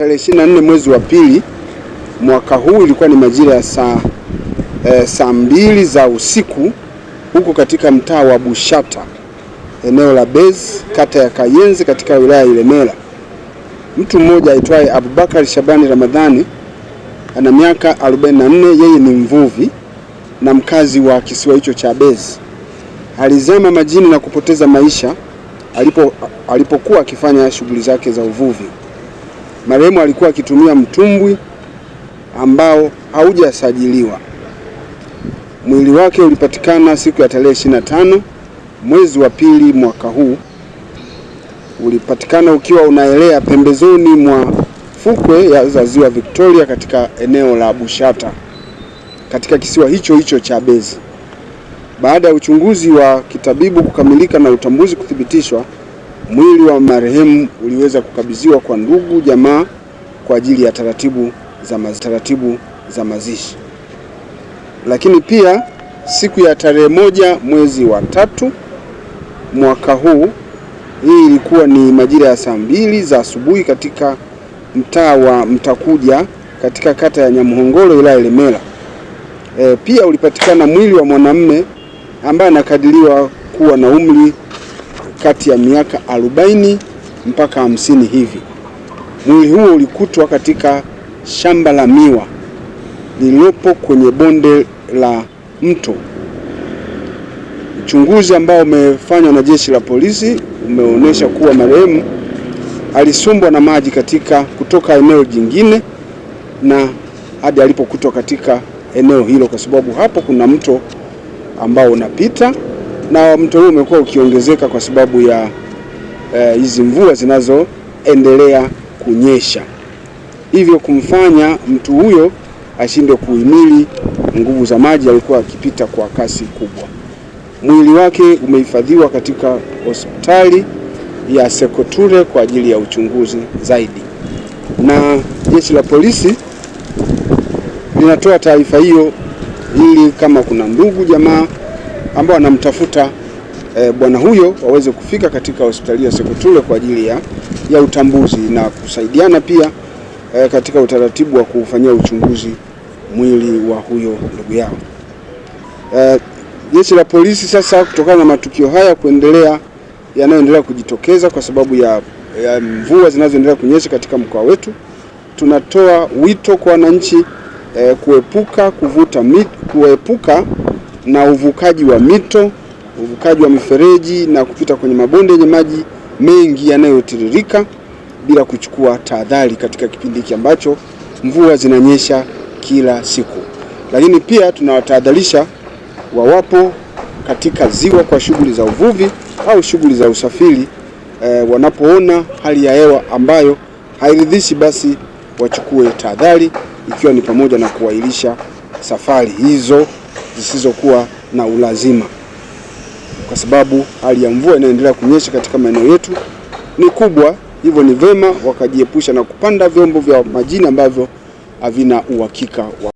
Tarehe 24 mwezi wa pili mwaka huu, ilikuwa ni majira ya saa 2 za usiku huko katika mtaa wa Bushata, eneo la Bezi, kata ya Kayenzi, katika wilaya ya Ilemela. Mtu mmoja aitwaye Abubakar Shabani Ramadhani ana miaka 44, yeye ni mvuvi na mkazi wa kisiwa hicho cha Bezi. Alizama majini na kupoteza maisha alipokuwa akifanya shughuli zake za uvuvi. Marehemu alikuwa akitumia mtumbwi ambao haujasajiliwa. Mwili wake ulipatikana siku ya tarehe 25 mwezi wa pili mwaka huu. Ulipatikana ukiwa unaelea pembezoni mwa fukwe za ziwa Victoria katika eneo la Bushata katika kisiwa hicho cha Bezi. Baada ya uchunguzi wa kitabibu kukamilika na utambuzi kuthibitishwa, mwili wa marehemu uliweza kukabidhiwa kwa ndugu jamaa kwa ajili ya taratibu za mazishi. Lakini pia siku ya tarehe 1 mwezi wa 3 mwaka huu, hii ilikuwa ni majira ya saa 2 za asubuhi katika mtaa wa Mtakuja katika kata ya Nyamuhongolo, wilaya ya Ilemela. Pia ulipatikana mwili wa mwanamume ambaye anakadiriwa kuwa na umri kati ya miaka 40 mpaka 50 hivi. Mwili huo ulikutwa katika shamba la miwa lililopo kwenye bonde la mto. Uchunguzi ambao umefanywa na jeshi la polisi umeonyesha kuwa marehemu alisombwa na maji kutoka eneo jingine na hadi alipokutwa katika eneo hilo, kwa sababu hapo kuna mto ambao unapita na mto huu umekuwa ukiongezeka kwa sababu ya hizi mvua zinazoendelea kunyesha, hivyo kumfanya mtu huyo ashindwe kuhimili nguvu za maji. Alikuwa akipita kwa kasi kubwa. Mwili wake umehifadhiwa katika hospitali ya Sekoture kwa ajili ya uchunguzi zaidi, na jeshi la polisi linatoa taarifa hiyo ili kama kuna ndugu jamaa ambao wanamtafuta bwana huyo waweze kufika katika hospitali ya Sekoture kwa ajili ya utambuzi na kusaidiana pia katika utaratibu wa kufanyia uchunguzi mwili wa huyo ndugu yao. Jeshi la polisi sasa, kutokana na matukio haya yanayoendelea kujitokeza kwa sababu ya mvua zinazoendelea kunyesha katika mkoa wetu, tunatoa wito kwa wananchi kuepuka na uvukaji wa mito, uvukaji wa mifereji na kupita kwenye mabonde yenye maji mengi yanayotiririka bila kuchukua tahadhari katika kipindi hiki ambacho mvua zinanyesha kila siku. Lakini pia tunawatahadharisha wawapo katika ziwa kwa shughuli za uvuvi au shughuli za usafiri, wanapoona hali ya hewa ambayo hairidhishi, basi wachukue tahadhari, ikiwa ni pamoja na kuahirisha safari hizo zisizokuwa na ulazima, kwa sababu hali ya mvua inaendelea kunyesha katika maeneo yetu ni kubwa. Hivyo ni vema wakajiepusha na kupanda vyombo vya majini ambavyo havina uhakika wa